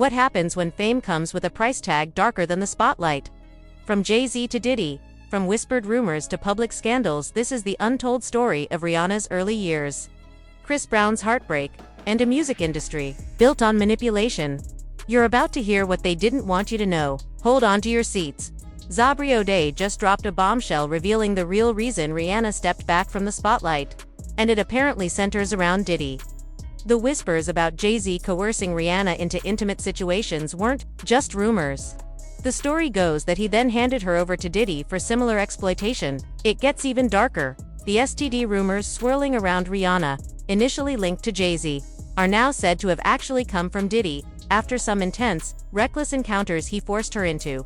What happens when fame comes with a price tag darker than the spotlight? From Jay-Z to Diddy, from whispered rumors to public scandals, this is the untold story of Rihanna's early years. Chris Brown's heartbreak, and a music industry built on manipulation. You're about to hear what they didn't want you to know. Hold on to your seats. Audrey O'Day just dropped a bombshell revealing the real reason Rihanna stepped back from the spotlight. And it apparently centers around Diddy. The whispers about Jay-Z coercing Rihanna into intimate situations weren't just rumors. The story goes that he then handed her over to Diddy for similar exploitation. It gets even darker. The STD rumors swirling around Rihanna, initially linked to Jay-Z, are now said to have actually come from Diddy, after some intense, reckless encounters he forced her into.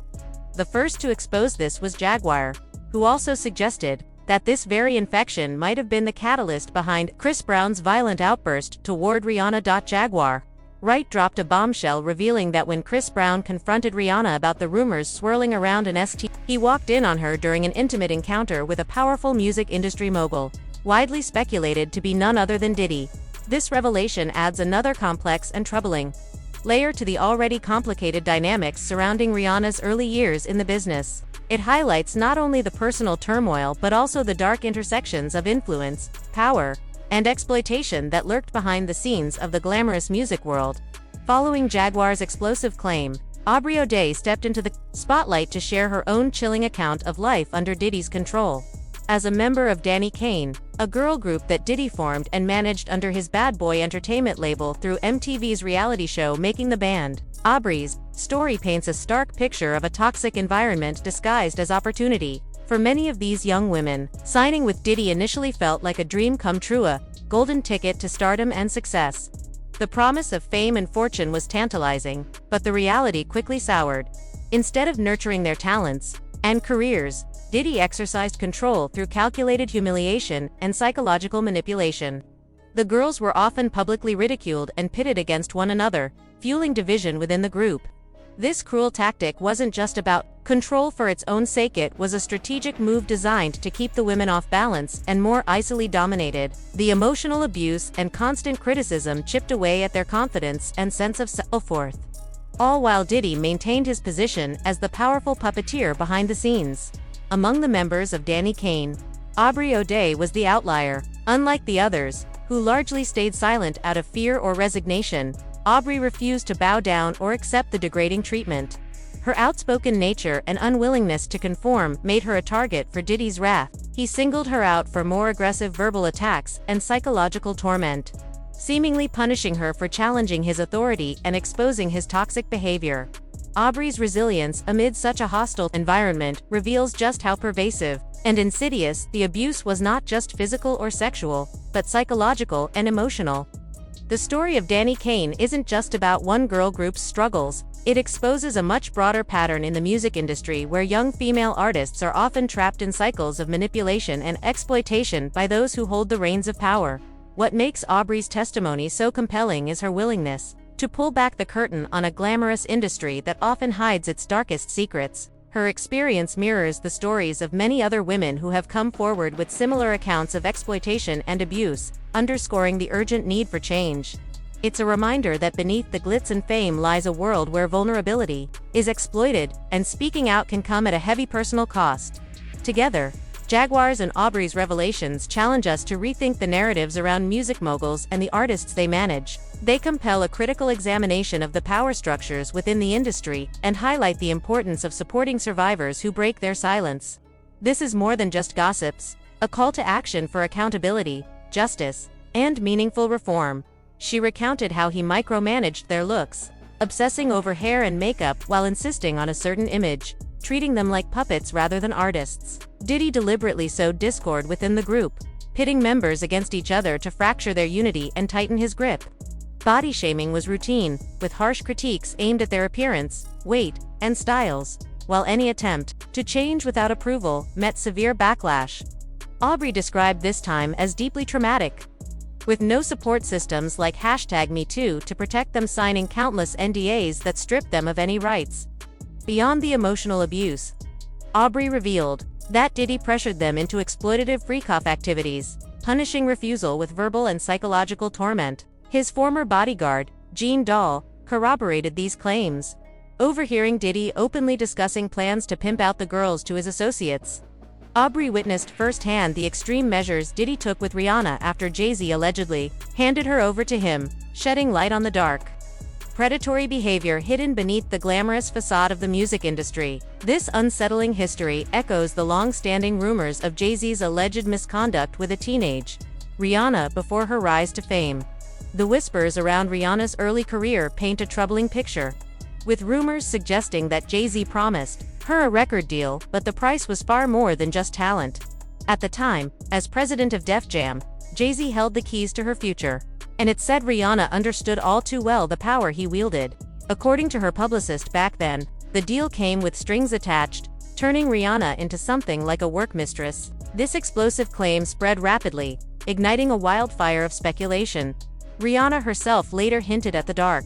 The first to expose this was Jaguar, who also suggested that this very infection might have been the catalyst behind Chris Brown's violent outburst toward Rihanna. Jaguar Wright dropped a bombshell revealing that when Chris Brown confronted Rihanna about the rumors swirling around an STD, he walked in on her during an intimate encounter with a powerful music industry mogul, widely speculated to be none other than Diddy. This revelation adds another complex and troubling layer to the already complicated dynamics surrounding Rihanna's early years in the business. It highlights not only the personal turmoil but also the dark intersections of influence, power, and exploitation that lurked behind the scenes of the glamorous music world. Following Jaguar's explosive claim, Audrey O'Day stepped into the spotlight to share her own chilling account of life under Diddy's control. As a member of Danny Kane, a girl group that Diddy formed and managed under his Bad Boy Entertainment label through MTV's reality show Making the Band, Aubrey's story paints a stark picture of a toxic environment disguised as opportunity. For many of these young women, signing with Diddy initially felt like a dream come true, a golden ticket to stardom and success. The promise of fame and fortune was tantalizing, but the reality quickly soured. Instead of nurturing their talents and careers, Diddy exercised control through calculated humiliation and psychological manipulation. The girls were often publicly ridiculed and pitted against one another, fueling division within the group. This cruel tactic wasn't just about control for its own sake, it was a strategic move designed to keep the women off balance and more easily dominated. The emotional abuse and constant criticism chipped away at their confidence and sense of self-worth. All while Diddy maintained his position as the powerful puppeteer behind the scenes. Among the members of Danny Kane, Audrey O'Day was the outlier. Unlike the others, who largely stayed silent out of fear or resignation, Audrey refused to bow down or accept the degrading treatment. Her outspoken nature and unwillingness to conform made her a target for Diddy's wrath. He singled her out for more aggressive verbal attacks and psychological torment, seemingly punishing her for challenging his authority and exposing his toxic behavior. Aubrey's resilience amid such a hostile environment reveals just how pervasive and insidious the abuse was, not just physical or sexual, but psychological and emotional. The story of Danny Kane isn't just about one girl group's struggles. It exposes a much broader pattern in the music industry where young female artists are often trapped in cycles of manipulation and exploitation by those who hold the reins of power. What makes Aubrey's testimony so compelling is her willingness to pull back the curtain on a glamorous industry that often hides its darkest secrets. Her experience mirrors the stories of many other women who have come forward with similar accounts of exploitation and abuse, underscoring the urgent need for change. It's a reminder that beneath the glitz and fame lies a world where vulnerability is exploited, and speaking out can come at a heavy personal cost. Together, Jaguar's and Aubrey's revelations challenge us to rethink the narratives around music moguls and the artists they manage. They compel a critical examination of the power structures within the industry and highlight the importance of supporting survivors who break their silence. This is more than just gossips, a call to action for accountability, justice, and meaningful reform. She recounted how he micromanaged their looks, obsessing over hair and makeup while insisting on a certain image, treating them like puppets rather than artists. Diddy deliberately sowed discord within the group, pitting members against each other to fracture their unity and tighten his grip. Body shaming was routine, with harsh critiques aimed at their appearance, weight, and styles, while any attempt to change without approval met severe backlash. Aubrey described this time as deeply traumatic, with no support systems like #MeToo to protect them, signing countless NDAs that stripped them of any rights. Beyond the emotional abuse, Aubrey revealed that Diddy pressured them into exploitative freak-off activities, punishing refusal with verbal and psychological torment. His former bodyguard, Jean Doll, corroborated these claims. Overhearing Diddy openly discussing plans to pimp out the girls to his associates. Aubrey witnessed firsthand the extreme measures Diddy took with Rihanna after Jay-Z allegedly handed her over to him, shedding light on the dark, predatory behavior hidden beneath the glamorous facade of the music industry. This unsettling history echoes the long-standing rumors of Jay-Z's alleged misconduct with a teenage Rihanna before her rise to fame. The whispers around Rihanna's early career paint a troubling picture, with rumors suggesting that Jay-Z promised her a record deal, but the price was far more than just talent. At the time, as president of Def Jam, Jay-Z held the keys to her future, and it's said Rihanna understood all too well the power he wielded. According to her publicist back then, the deal came with strings attached, turning Rihanna into something like a work mistress. This explosive claim spread rapidly, igniting a wildfire of speculation. Rihanna herself later hinted at the dark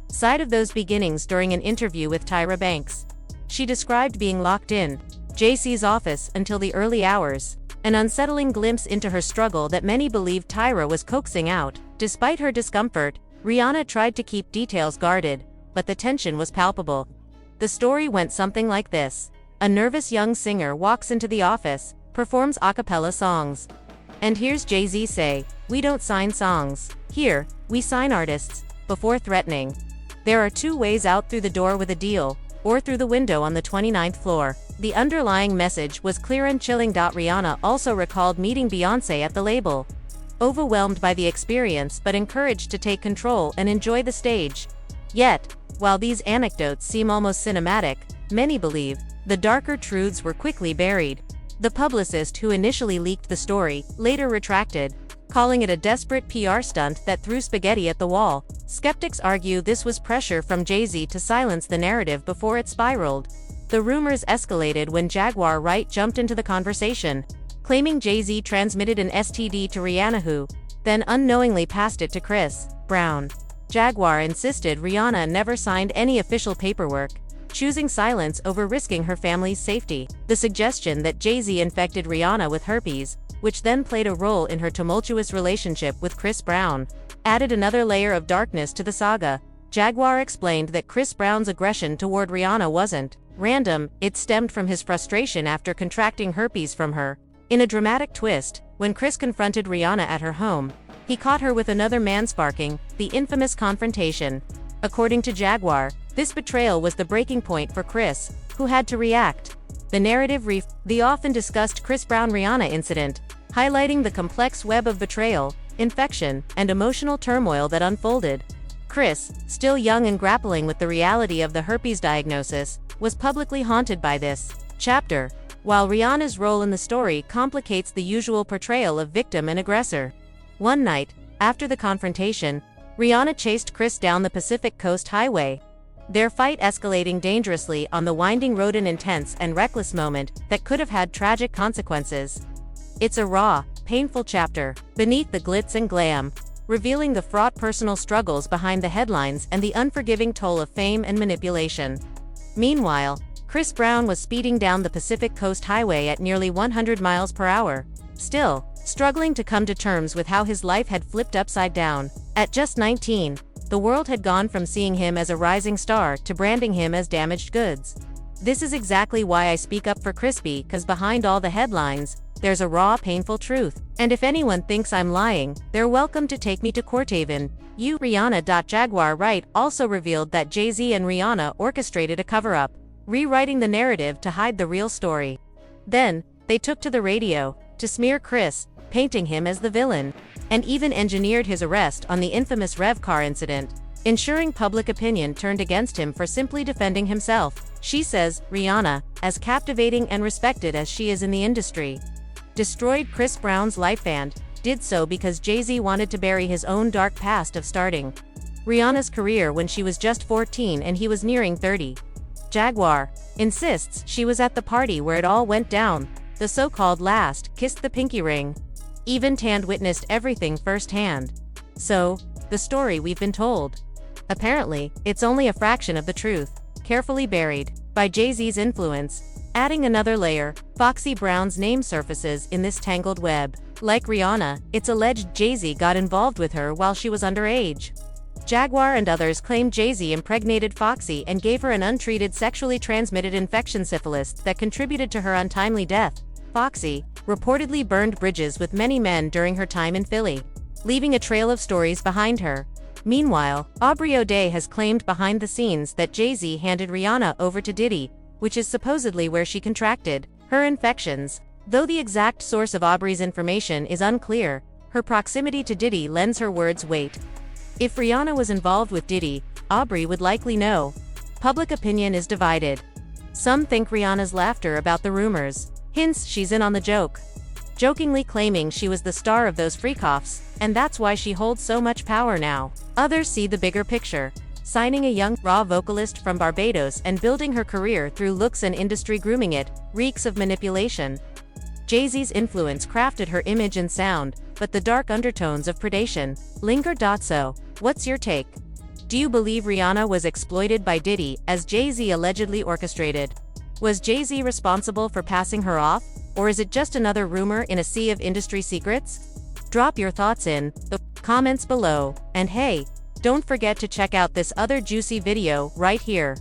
side of those beginnings during an interview with Tyra Banks. She described being locked in Jay-Z's office until the early hours, an unsettling glimpse into her struggle that many believed Tyra was coaxing out. Despite her discomfort, Rihanna tried to keep details guarded, but the tension was palpable. The story went something like this. A nervous young singer walks into the office, performs a cappella songs, and hears Jay-Z say, "We don't sign songs here, we sign artists," before threatening, "There are two ways out, through the door with a deal, or through the window on the 29th floor. The underlying message was clear and chilling. Rihanna also recalled meeting Beyoncé at the label, overwhelmed by the experience but encouraged to take control and enjoy the stage. Yet, while these anecdotes seem almost cinematic, many believe the darker truths were quickly buried. The publicist who initially leaked the story later retracted, calling it a desperate PR stunt that threw spaghetti at the wall. Skeptics argue this was pressure from Jay-Z to silence the narrative before it spiraled. The rumors escalated when Jaguar Wright jumped into the conversation, claiming Jay-Z transmitted an STD to Rihanna, who then unknowingly passed it to Chris Brown. Jaguar insisted Rihanna never signed any official paperwork, choosing silence over risking her family's safety. The suggestion that Jay-Z infected Rihanna with herpes, which then played a role in her tumultuous relationship with Chris Brown, added another layer of darkness to the saga. Jaguar explained that Chris Brown's aggression toward Rihanna wasn't random, it stemmed from his frustration after contracting herpes from her. In a dramatic twist, when Chris confronted Rihanna at her home, he caught her with another man, sparking the infamous confrontation. According to Jaguar, this betrayal was the breaking point for Chris, who had to react. The narrative the often discussed Chris Brown-Rihanna incident, highlighting the complex web of betrayal, infection, and emotional turmoil that unfolded. Chris, still young and grappling with the reality of the herpes diagnosis, was publicly haunted by this chapter, while Rihanna's role in the story complicates the usual portrayal of victim and aggressor. One night, after the confrontation, Rihanna chased Chris down the Pacific Coast Highway, their fight escalating dangerously on the winding road, an intense and reckless moment that could have had tragic consequences. It's a raw, painful chapter, beneath the glitz and glam, revealing the fraught personal struggles behind the headlines and the unforgiving toll of fame and manipulation. Meanwhile, Chris Brown was speeding down the Pacific Coast Highway at nearly 100 miles per hour, still struggling to come to terms with how his life had flipped upside down. At just 19, the world had gone from seeing him as a rising star to branding him as damaged goods. This is exactly why I speak up for Crispy, cause behind all the headlines, there's a raw, painful truth. And if anyone thinks I'm lying, they're welcome to take me to court. Even Rihanna. Jaguar Wright also revealed that Jay-Z and Rihanna orchestrated a cover-up, rewriting the narrative to hide the real story. Then, they took to the radio to smear Chris, painting him as the villain, and even engineered his arrest on the infamous Rev car incident, ensuring public opinion turned against him for simply defending himself. She says Rihanna, as captivating and respected as she is in the industry, destroyed Chris Brown's life and did so because Jay-Z wanted to bury his own dark past of starting Rihanna's career when she was just 14 and he was nearing 30. Jaguar insists she was at the party where it all went down, the so-called last, kissed the pinky ring. Even Tand witnessed everything firsthand. So, the story we've been told. Apparently, it's only a fraction of the truth, carefully buried by Jay-Z's influence. Adding another layer, Foxy Brown's name surfaces in this tangled web. Like Rihanna, it's alleged Jay-Z got involved with her while she was underage. Jaguar and others claim Jay-Z impregnated Foxy and gave her an untreated sexually transmitted infection syphilis that contributed to her untimely death. Foxy reportedly burned bridges with many men during her time in Philly, leaving a trail of stories behind her. Meanwhile, Audrey O'Day has claimed behind the scenes that Jay-Z handed Rihanna over to Diddy, which is supposedly where she contracted her infections. Though the exact source of Aubrey's information is unclear, her proximity to Diddy lends her words weight. If Rihanna was involved with Diddy, Aubrey would likely know. Public opinion is divided. Some think Rihanna's laughter about the rumors hints she's in on the joke, jokingly claiming she was the star of those freak-offs, and that's why she holds so much power now. Others see the bigger picture, signing a young, raw vocalist from Barbados and building her career through looks and industry grooming it, reeks of manipulation. Jay-Z's influence crafted her image and sound, but the dark undertones of predation linger. So, what's your take? Do you believe Rihanna was exploited by Diddy, as Jay-Z allegedly orchestrated? Was Jay-Z responsible for passing her off, or is it just another rumor in a sea of industry secrets? Drop your thoughts in the comments below, and hey, don't forget to check out this other juicy video right here.